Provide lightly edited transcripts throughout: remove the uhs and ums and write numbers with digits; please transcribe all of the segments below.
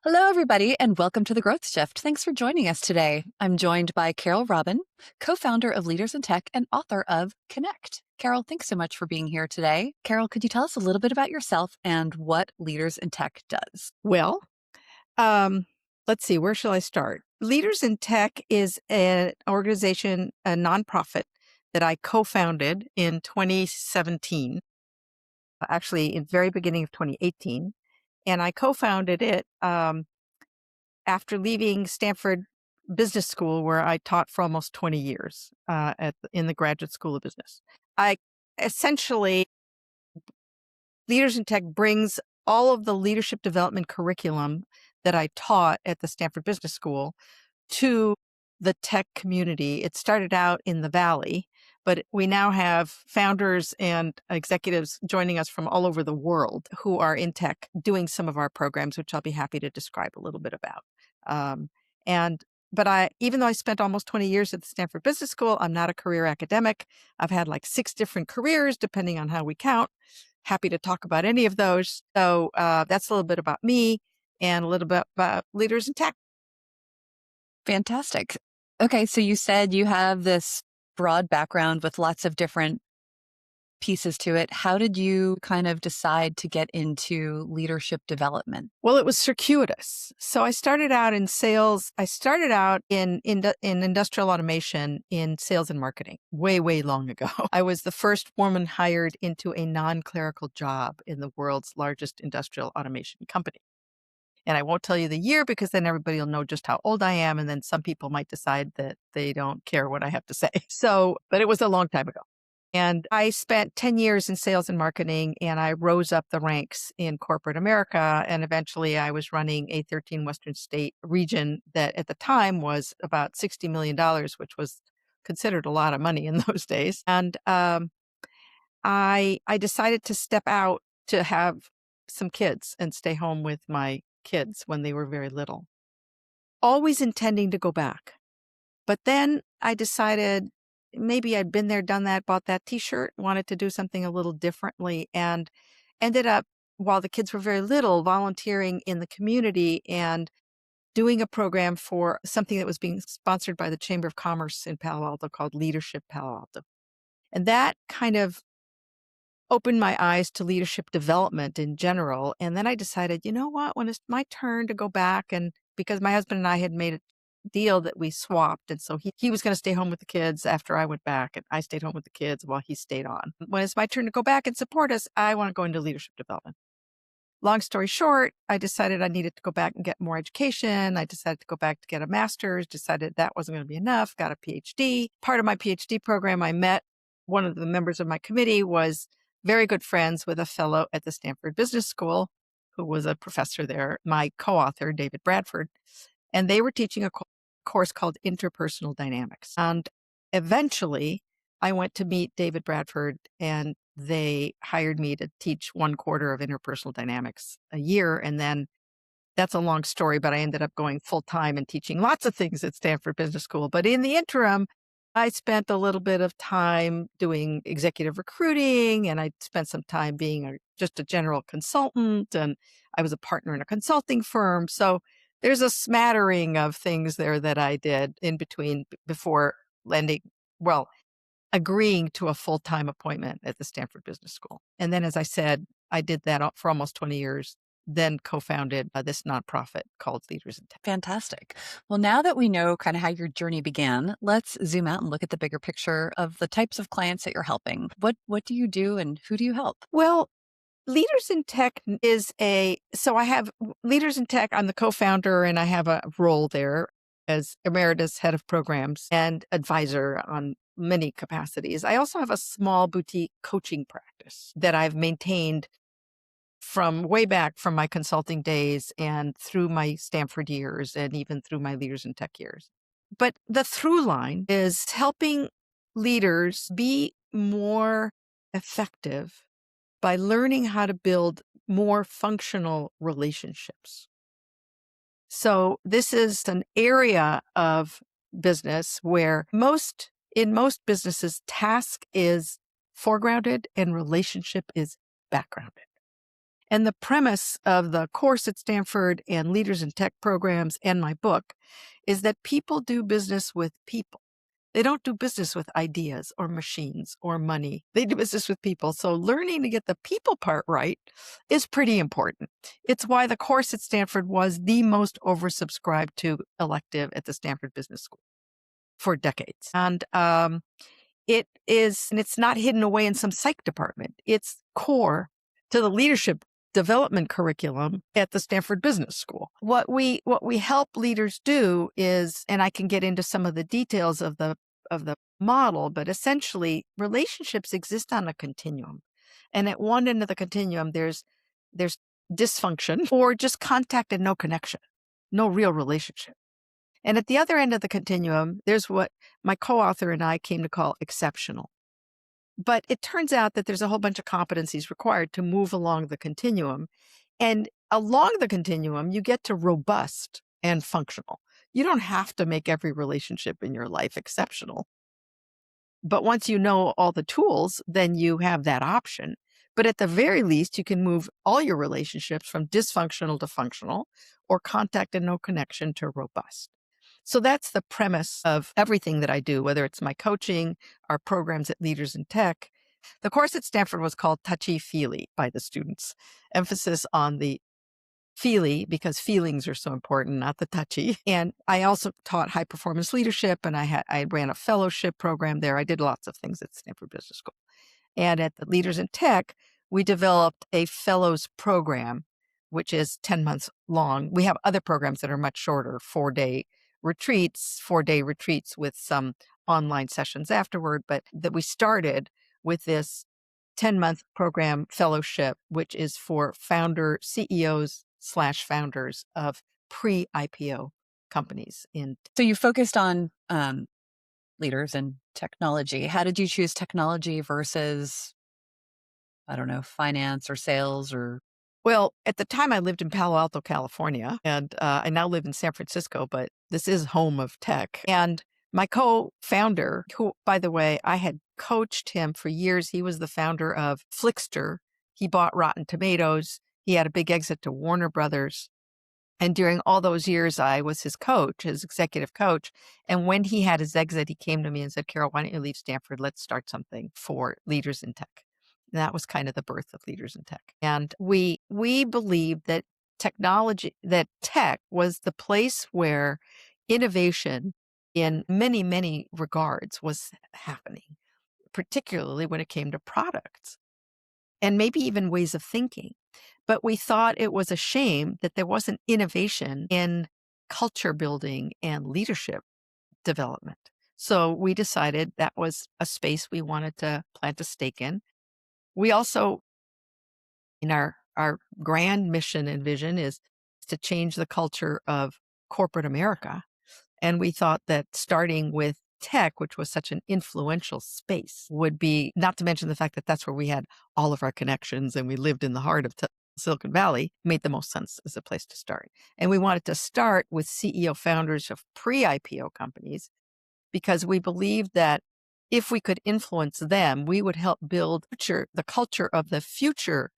Hello, everybody, and welcome to The Growth Shift. Thanks for joining us today. I'm joined by Carole Robin, co-founder of Leaders in Tech and author of Connect. Carole, thanks so much for being here today. Carole, could you tell us a little bit about yourself and what Leaders in Tech does? Well, let's see, where shall I start? Leaders in Tech is an organization, a nonprofit that I co-founded in 2017, actually in the very beginning of 2018. And I co-founded it after leaving Stanford Business School, where I taught for almost 20 years in the Graduate School of Business. I essentially, Leaders in Tech brings all of the leadership development curriculum that I taught at the Stanford Business School to the tech community. It started out in the Valley, but we now have founders and executives joining us from all over the world who are in tech doing some of our programs, which I'll be happy to describe a little bit about. Um, and even though I spent almost 20 years at the Stanford Business School, I'm not a career academic. I've had like 6 different careers, depending on how we count. Happy to talk about any of those. So that's a little bit about me and a little bit about Leaders in Tech. Fantastic. Okay, so you said you have this broad background with lots of different pieces to it. How did you kind of decide to get into leadership development? Well, it was circuitous. So I started out in sales. I started out in industrial automation in sales and marketing way, way long ago. I was the first woman hired into a non-clerical job in the world's largest industrial automation company. And I won't tell you the year because then everybody will know just how old I am. And then some people might decide that they don't care what I have to say. But it was a long time ago. And I spent 10 years in sales and marketing, and I rose up the ranks in corporate America. And eventually I was running a 13 Western state region that at the time was about $60 million, which was considered a lot of money in those days. And I decided to step out to have some kids and stay home with my kids when they were very little, always intending to go back. But then I decided maybe I'd been there, done that, bought that t-shirt, wanted to do something a little differently, and ended up, while the kids were very little, volunteering in the community and doing a program for something that was being sponsored by the Chamber of Commerce in Palo Alto called Leadership Palo Alto. And that kind of opened my eyes to leadership development in general. And then I decided, you know what, when it's my turn to go back, and because my husband and I had made a deal that we swapped. And so he was going to stay home with the kids after I went back, and I stayed home with the kids while he stayed on. When it's my turn to go back and support us, I want to go into leadership development. Long story short, I decided I needed to go back and get more education. I decided to go back to get a master's, decided that wasn't going to be enough, got a PhD. Part of my PhD program, I met one of the members of my committee, was very good friends with a fellow at the Stanford Business School who was a professor there, my co-author, David Bradford. And they were teaching a course called Interpersonal Dynamics. And eventually, I went to meet David Bradford, and they hired me to teach 1/4 of interpersonal dynamics a year. And then that's a long story, but I ended up going full time and teaching lots of things at Stanford Business School. But in the interim, I spent a little bit of time doing executive recruiting, and I spent some time being just a general consultant, and I was a partner in a consulting firm. So there's a smattering of things there that I did in between before landing, well, agreeing to a full-time appointment at the Stanford Business School. And then, as I said, I did that for almost 20 years, then co-founded this nonprofit called Leaders in Tech. Fantastic. Well, now that we know kind of how your journey began, let's zoom out and look at the bigger picture of the types of clients that you're helping. What do you do and who do you help? Well, Leaders in Tech so I have Leaders in Tech, I'm the co-founder, and I have a role there as emeritus head of programs and advisor on many capacities. I also have a small boutique coaching practice that I've maintained from way back from my consulting days and through my Stanford years and even through my Leaders in Tech years. But the through line is helping leaders be more effective by learning how to build more functional relationships. So this is an area of business where in most businesses, task is foregrounded and relationship is backgrounded. And the premise of the course at Stanford and Leaders in Tech programs and my book is that people do business with people. They don't do business with ideas or machines or money. They do business with people. So learning to get the people part right is pretty important. It's why the course at Stanford was the most oversubscribed to elective at the Stanford Business School for decades. And it's not hidden away in some psych department. It's core to the leadership development curriculum at the Stanford Business School. What we help leaders do is, and I can get into some of the details of the model, but essentially relationships exist on a continuum. And at one end of the continuum there's dysfunction or just contact and no connection, no real relationship. And at the other end of the continuum, there's what my co-author and I came to call exceptional. But it turns out that there's a whole bunch of competencies required to move along the continuum. And along the continuum, you get to robust and functional. You don't have to make every relationship in your life exceptional. But once you know all the tools, then you have that option. But at the very least, you can move all your relationships from dysfunctional to functional or contact and no connection to robust. So that's the premise of everything that I do, whether it's my coaching, our programs at Leaders in Tech. The course at Stanford was called Touchy-Feely by the students, emphasis on the feely because feelings are so important, not the touchy. And I also taught high performance leadership, and I ran a fellowship program there. I did lots of things at Stanford Business School. And at the Leaders in Tech, we developed a fellows program, which is 10 months long. We have other programs that are much shorter, 4-day retreats with some online sessions afterward, but that we started with this 10-month program fellowship, which is for CEOs/founders of pre-IPO companies. So you focused on leaders in technology. How did you choose technology versus, I don't know, finance or sales or? Well, at the time I lived in Palo Alto, California, and I now live in San Francisco, but this is home of tech. And my co-founder, who, by the way, I had coached him for years. He was the founder of Flickster. He bought Rotten Tomatoes. He had a big exit to Warner Brothers. And during all those years, I was his coach, his executive coach. And when he had his exit, he came to me and said, Carole, why don't you leave Stanford? Let's start something for Leaders in Tech. And that was kind of the birth of Leaders in Tech. And we believed that tech was the place where innovation in many, many regards was happening, particularly when it came to products and maybe even ways of thinking. But we thought it was a shame that there wasn't innovation in culture building and leadership development. So we decided that was a space we wanted to plant a stake in. We also, in our grand mission and vision, is to change the culture of corporate America. And we thought that starting with tech, which was such an influential space, would be, not to mention the fact that that's where we had all of our connections and we lived in the heart of Silicon Valley, made the most sense as a place to start. And we wanted to start with CEO founders of pre-IPO companies because we believed that if we could influence them, we would help build the culture of the future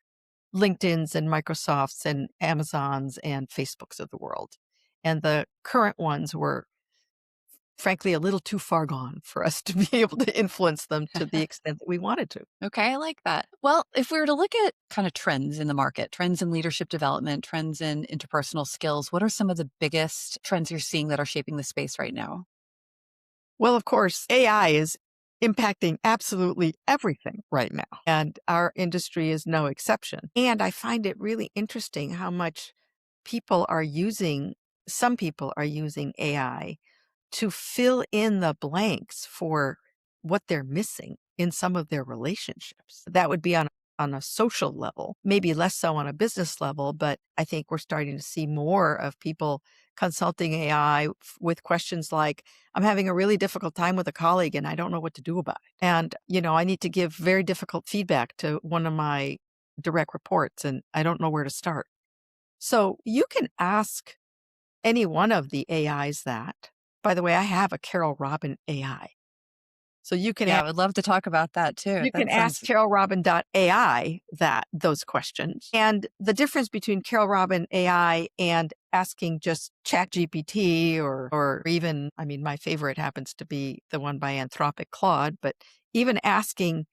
LinkedIn's and Microsoft's and Amazon's and Facebook's of the world. And the current ones were frankly a little too far gone for us to be able to influence them to the extent that we wanted to. Okay, I like that. Well, if we were to look at kind of trends in the market, trends in leadership development, trends in interpersonal skills, what are some of the biggest trends you're seeing that are shaping the space right now? Well, of course, AI is impacting absolutely everything right now, and our industry is no exception. And I find it really interesting how much some people are using AI to fill in the blanks for what they're missing in some of their relationships. That would be on a social level, maybe less so on a business level, but I think we're starting to see more of people consulting AI with questions like, I'm having a really difficult time with a colleague and I don't know what to do about it. And, I need to give very difficult feedback to one of my direct reports and I don't know where to start. So you can ask any one of the AIs that. By the way, I have a Carole Robin AI. So you can Yeah, I would love to talk about that too. you can That ask sounds CaroleRobin.ai those questions. And the difference between Carole Robin AI and asking just ChatGPT or even, I mean, my favorite happens to be the one by Anthropic Claude, but even asking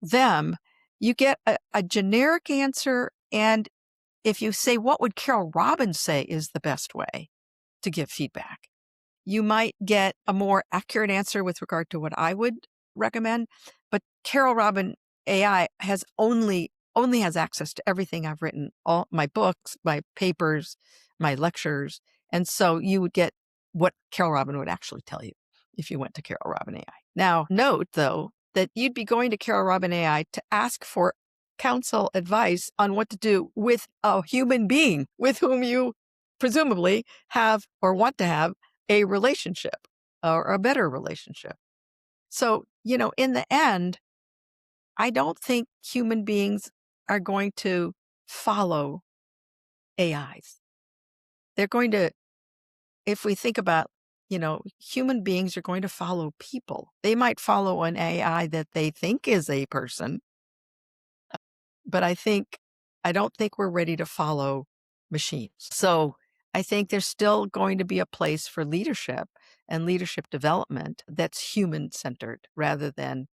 them, you get a generic answer. And if you say, what would Carole Robin say is the best way to give feedback? You might get a more accurate answer with regard to what I would recommend. But Carole Robin AI only has access to everything I've written, all my books, my papers, my lectures. And so you would get what Carole Robin would actually tell you if you went to Carole Robin AI. Now, note though, that you'd be going to Carole Robin AI to ask for counsel, advice on what to do with a human being with whom you presumably have or want to have a relationship or a better relationship. So, in the end, I don't think human beings are going to follow AIs. They're going to, if we think about, human beings are going to follow people. They might follow an AI that they think is a person, but I don't think we're ready to follow machines. So I think there's still going to be a place for leadership and leadership development that's human centered rather than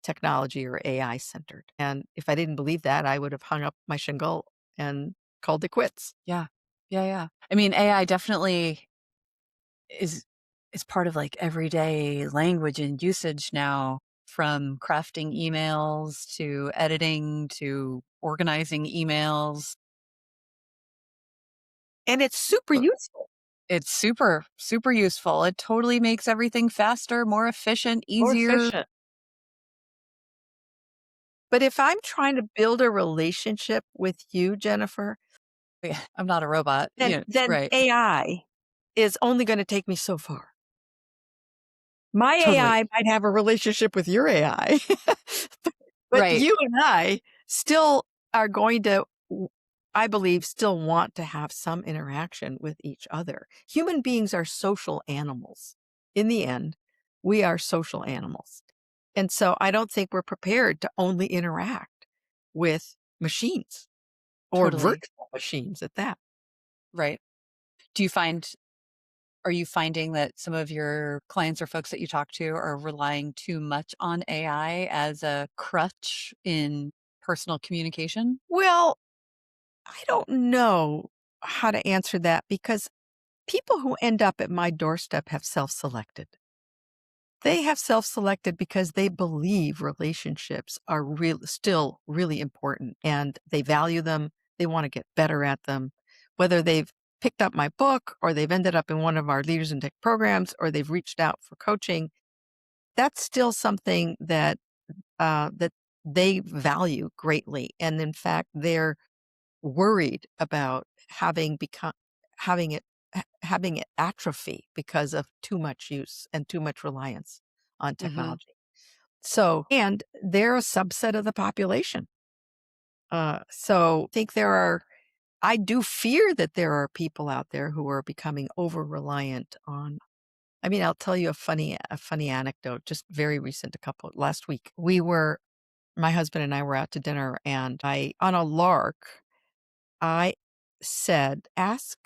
technology or AI centered. And if I didn't believe that, I would have hung up my shingle and called it quits. yeah. Yeah, yeah. I mean, AI definitely is is part of like everyday language and usage now, from crafting emails to editing to organizing emails. And it's super Uh, useful, It's super, super useful. It totally makes everything faster, more efficient, more easier. efficient. But if I'm trying to build a relationship with you, Jennifer, Yeah, I'm not a robot. then Yeah, then right. AI is only going to take me so far. My Totally. AI might have a relationship with your AI, but Right. you and I still are going to, I believe, still want to have some interaction with each other. Human beings are social animals. In the end, we are social animals. And so I don't think we're prepared to only interact with machines or Totally. virtual machines at that. Right. Do you find Are you finding that some of your clients or folks that you talk to are relying too much on AI as a crutch in personal communication? Well, I don't know how to answer that because people who end up at my doorstep have self-selected. They have self-selected because they believe relationships are still really important and they value them. They want to get better at them. Whether they've picked up my book or they've ended up in one of our Leaders in Tech programs or they've reached out for coaching, that's still something that they value greatly. And in fact, they're worried about having it having it atrophy because of too much use and too much reliance on Mhm. technology. So, and they're a subset of the population. So I think I do fear that there are people out there who are becoming over reliant on. I mean, I'll tell you a funny anecdote, just very recent, last week. My husband and I were out to dinner and on a lark, I said, ask,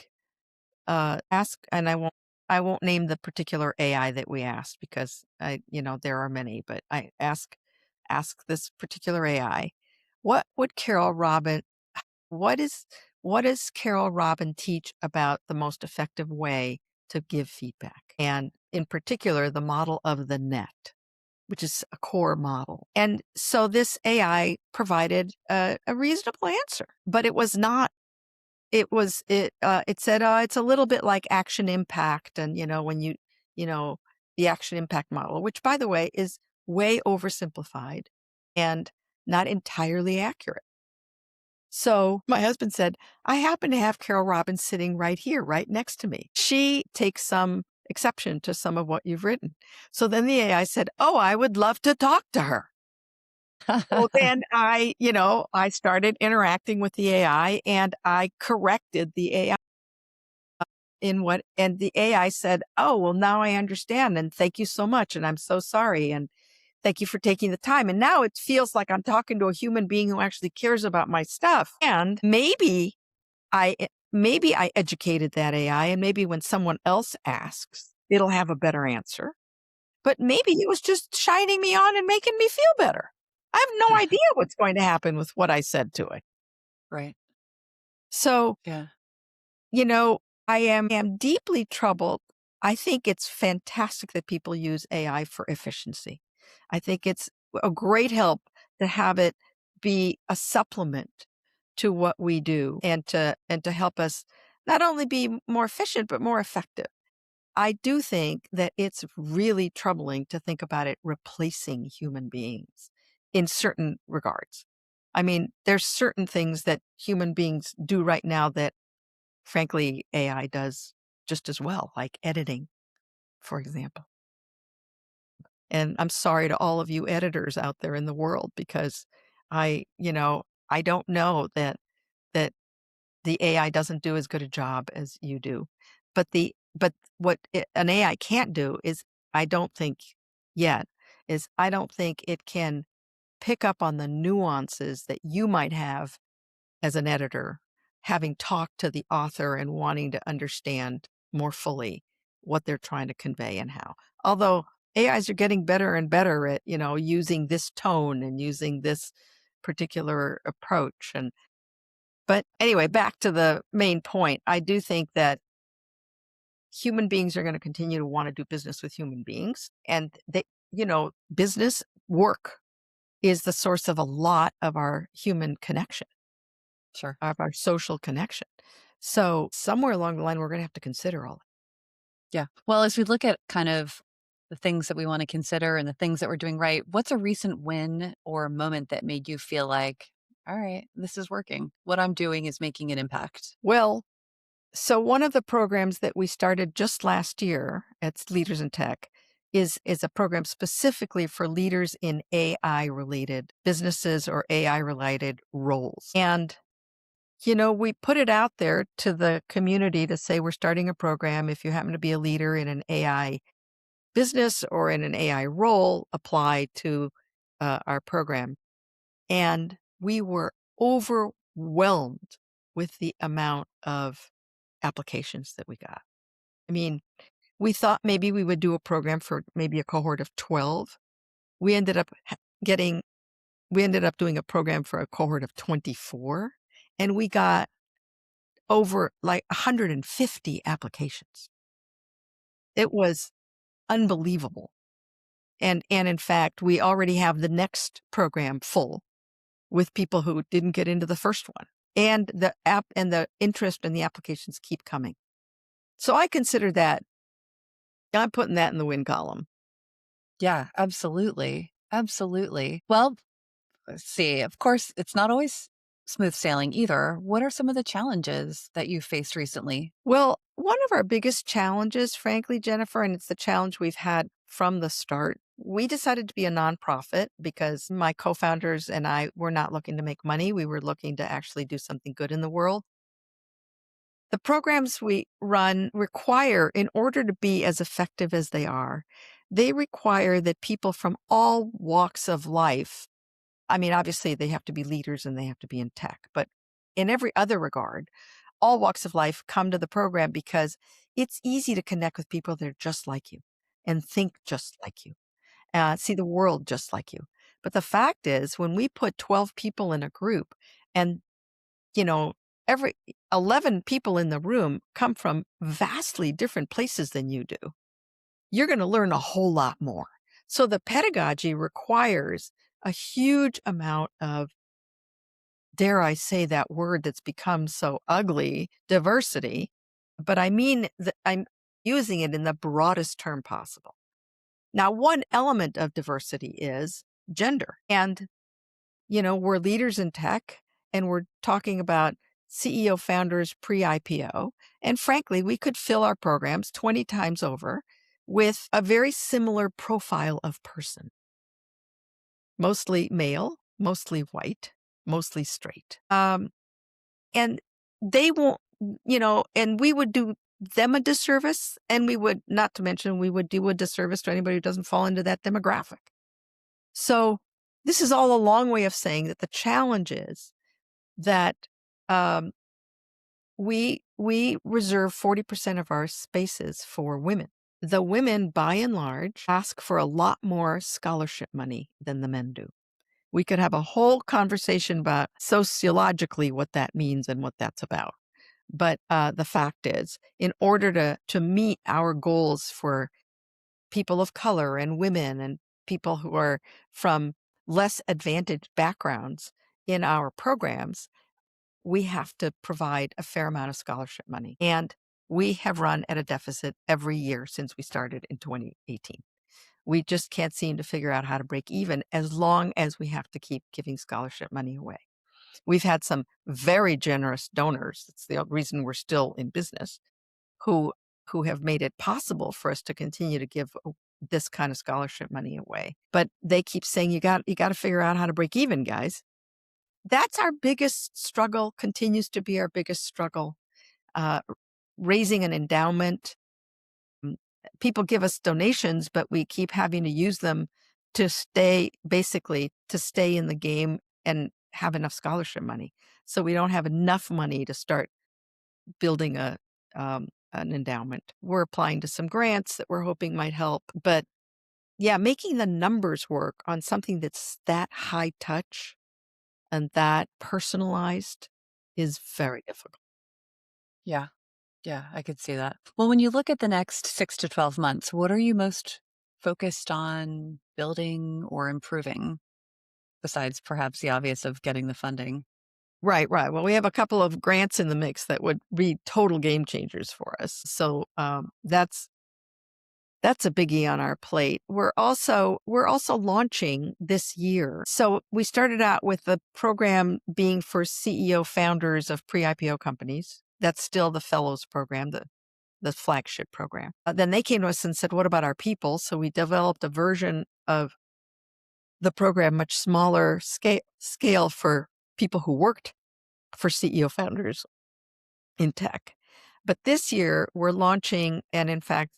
and I won't name the particular AI that we asked because there are many, but I ask this particular AI, what would Carole Robin, what is, what does Carole Robin teach about the most effective way to give feedback? And in particular, the model of the net, which is a core model. And so this AI provided a reasonable answer, but it said, it's a little bit like action impact. And, when you know, the action impact model, which by the way is way oversimplified and not entirely accurate. So my husband said, I happen to have Carole Robbins sitting right here, right next to me. She takes some exception to some of what you've written. So then the AI said, oh, I would love to talk to her. Well, then I started interacting with the AI and I corrected the AI and the AI said, oh, well, now I understand. And thank you so much. And I'm so sorry. And Thank you for taking the time. And now it feels like I'm talking to a human being who actually cares about my stuff. And maybe I educated that AI, and maybe when someone else asks, it'll have a better answer. But maybe it was just shining me on and making me feel better. I have no idea what's going to happen with what I said to it. Right. So, Yeah. you know, I am deeply troubled. I think it's fantastic that people use AI for efficiency. I think it's a great help to have it be a supplement to what we do and to help us not only be more efficient but more effective. I do think that it's really troubling to think about it replacing human beings in certain regards. I mean, there's certain things that human beings do right now that frankly AI does just as well, like editing, for example. And I'm sorry to all of you editors out there in the world because I don't know that the AI doesn't do as good a job as you do. But what an AI can't do is I don't think yet is I don't think it can pick up on the nuances that you might have as an editor, having talked to the author and wanting to understand more fully what they're trying to convey and how. Although AIs are getting better and better at, using this tone and using this particular approach. But anyway, back to the main point. I do think that human beings are going to continue to want to do business with human beings. And business work is the source of a lot of our human connection, Sure. of our social connection. So somewhere along the line, we're going to have to consider all that. Yeah. Well, as we look at kind of the things that we want to consider and the things that we're doing right, what's a recent win or moment that made you feel like, all right, this is working. What I'm doing is making an impact? Well, so one of the programs that we started just last year at Leaders in Tech is a program specifically for leaders in AI related businesses or AI related roles. And we put it out there to the community to say we're starting a program. If you happen to be a leader in an AI business or in an AI role, apply to our program. And we were overwhelmed with the amount of applications that we got. I mean, we thought maybe we would do a program for maybe a cohort of 12. We ended up getting, we ended up doing a program for a cohort of 24, and we got over like 150 applications. It was unbelievable. And in fact, we already have the next program full with people who didn't get into the first one. And the interest in the applications keep coming. So I consider that I'm putting that in the win column. Yeah, absolutely. Absolutely. Well, let's see. Of course, it's not always smooth sailing either. What are some of the challenges that you've faced recently? Well, one of our biggest challenges, frankly, Jennifer, and it's the challenge we've had from the start, we decided to be a nonprofit because my co-founders and I were not looking to make money. We were looking to actually do something good in the world. The programs we run require, in order to be as effective as they require that people from all walks of life, I mean, obviously they have to be leaders and they have to be in tech, but in every other regard, all walks of life come to the program because it's easy to connect with people that are just like you and think just like you, see the world just like you. But the fact is, when we put 12 people in a group and, you know, every 11 people in the room come from vastly different places than you do, you're going to learn a whole lot more. So the pedagogy requires a huge amount of, dare I say that word that's become so ugly, diversity, but I mean that I'm using it in the broadest term possible. Now, one element of diversity is gender. And, we're leaders in tech and we're talking about CEO founders pre-IPO. And frankly, we could fill our programs 20 times over with a very similar profile of person, mostly male, mostly white, mostly straight. And they won't, and we would do them a disservice, and we would, not to mention, we would do a disservice to anybody who doesn't fall into that demographic. So this is all a long way of saying that the challenge is that um, we reserve 40% of our spaces for women. The women, by and large, ask for a lot more scholarship money than the men do. We could have a whole conversation about sociologically what that means and what that's about. But the fact is, in order to meet our goals for people of color and women and people who are from less advantaged backgrounds in our programs, we have to provide a fair amount of scholarship money. And we have run at a deficit every year since we started in 2018. We just can't seem to figure out how to break even as long as we have to keep giving scholarship money away. We've had some very generous donors. It's the reason we're still in business, who who have made it possible for us to continue to give this kind of scholarship money away. But they keep saying you got to figure out how to break even, guys. That's our biggest struggle, continues to be our biggest struggle. Uh, Raising an endowment. Mm, People give us donations, but we keep having to use them to basically to stay in the game and have enough scholarship money. So we don't have enough money to start building an endowment. We're applying to some grants that we're hoping might help, but yeah, making the numbers work on something that's that high touch and that personalized is very difficult. Yeah. Yeah, I could see that. Well, when you look at the next 6 to 12 months, what are you most focused on building or improving besides perhaps the obvious of getting the funding? Right, right. Well, we have a couple of grants in the mix that would be total game changers for us. So that's a biggie on our plate. We're also launching this year. So we started out with the program being for CEO founders of pre-IPO companies. That's still the fellows program, the flagship program. Then they came to us and said, "What about our people?" So we developed a version of the program, much smaller scale for people who worked for CEO founders in tech. But this year we're launching, and in fact,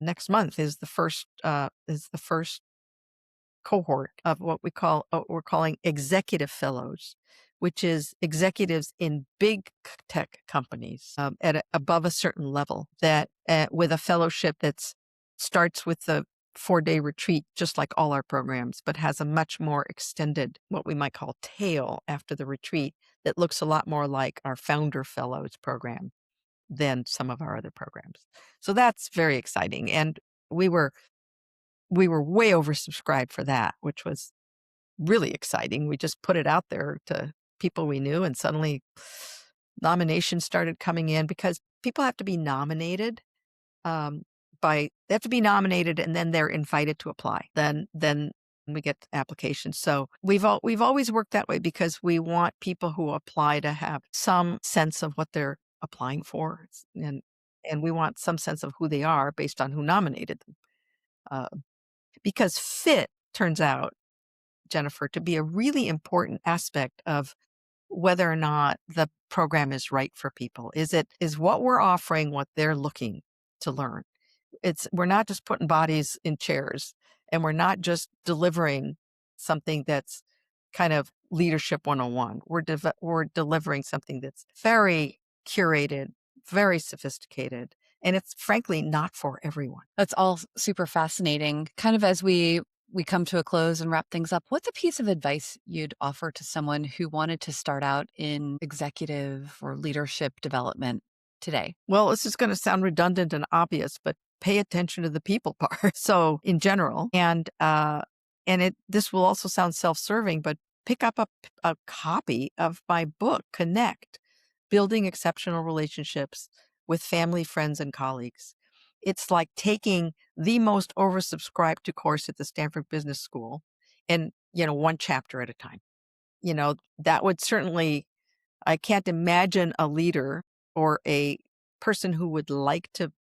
next month is the first cohort of what we're calling executive fellows, which is executives in big tech companies above a certain level that with a fellowship that starts with the 4-day retreat, just like all our programs, but has a much more extended, what we might call tail after the retreat that looks a lot more like our founder fellows program than some of our other programs. So that's very exciting. And we were we were way oversubscribed for that, which was really exciting. We just put it out there to people we knew, and suddenly nominations started coming in because people have to be nominated um, they have to be nominated and then they're invited to apply. Then we get applications. So we've always worked that way because we want people who apply to have some sense of what they're applying for, and we want some sense of who they are based on who nominated them. Uh, because fit turns out, Jennifer, to be a really important aspect of whether or not the program is right for people. Is what we're offering what they're looking to learn? We're not just putting bodies in chairs, and we're not just delivering something that's kind of leadership 101. We're delivering something that's very curated, very sophisticated, and it's frankly not for everyone. That's all super fascinating. Kind of as we come to a close and wrap things up, what's a piece of advice you'd offer to someone who wanted to start out in executive or leadership development today? Well, this is going to sound redundant and obvious, but pay attention to the people part. So in general, and this will also sound self-serving, but pick up a copy of my book, Connect: Building Exceptional Relationships with Family, Friends, and Colleagues. It's like taking the most oversubscribed to course at the Stanford Business School and, one chapter at a time. That would certainly, I can't imagine a leader or a person who would like to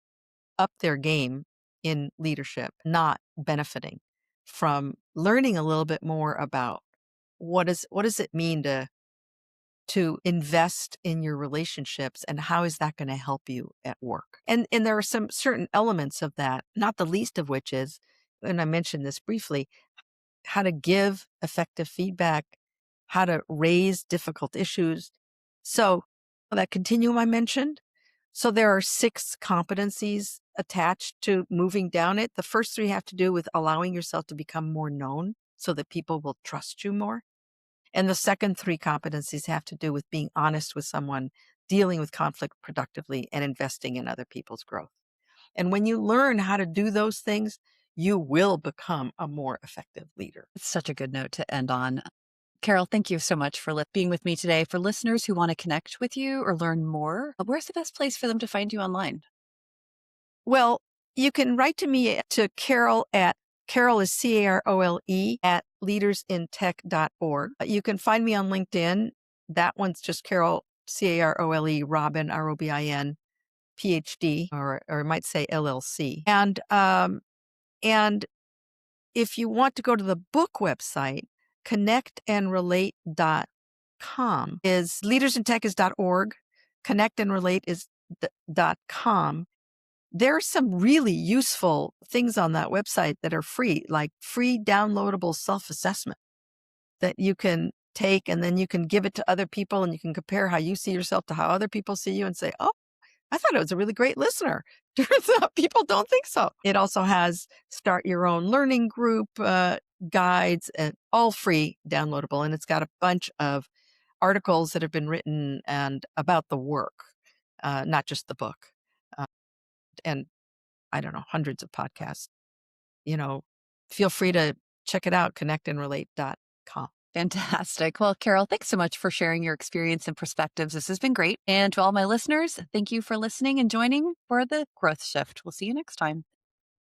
up their game in leadership not benefiting from learning a little bit more about what does it mean to invest in your relationships, and how is that going to help you at work. And there are some certain elements of that, not the least of which is, and I mentioned this briefly, how to give effective feedback, how to raise difficult issues. So that continuum I mentioned. So there are 6 competencies attached to moving down it. The first 3 have to do with allowing yourself to become more known so that people will trust you more. And the second 3 competencies have to do with being honest with someone, dealing with conflict productively, and investing in other people's growth. And when you learn how to do those things, you will become a more effective leader. It's such a good note to end on. Carole, thank you so much for being with me today. For listeners who want to connect with you or learn more, where's the best place for them to find you online? Well, you can write to me to Carole at Carole is Carole at leadersintech.org. You can find me on LinkedIn. That one's just Carole, Carole, Robin, Robin, PhD, or it might say LLC. And if you want to go to the book website, connectandrelate.com is leadersintech is .org. Connectandrelate is .com. There are some really useful things on that website that are free, like free downloadable self-assessment that you can take, and then you can give it to other people, and you can compare how you see yourself to how other people see you and say, oh, I thought it was a really great listener. Turns out people don't think so. It also has start your own learning group guides, and all free downloadable. And it's got a bunch of articles that have been written and about the work, not just the book. And I don't know, hundreds of podcasts. Feel free to check it out, connectandrelate.com. Fantastic. Well, Carole, thanks so much for sharing your experience and perspectives. This has been great. And to all my listeners, thank you for listening and joining for the Growth Shift. We'll see you next time.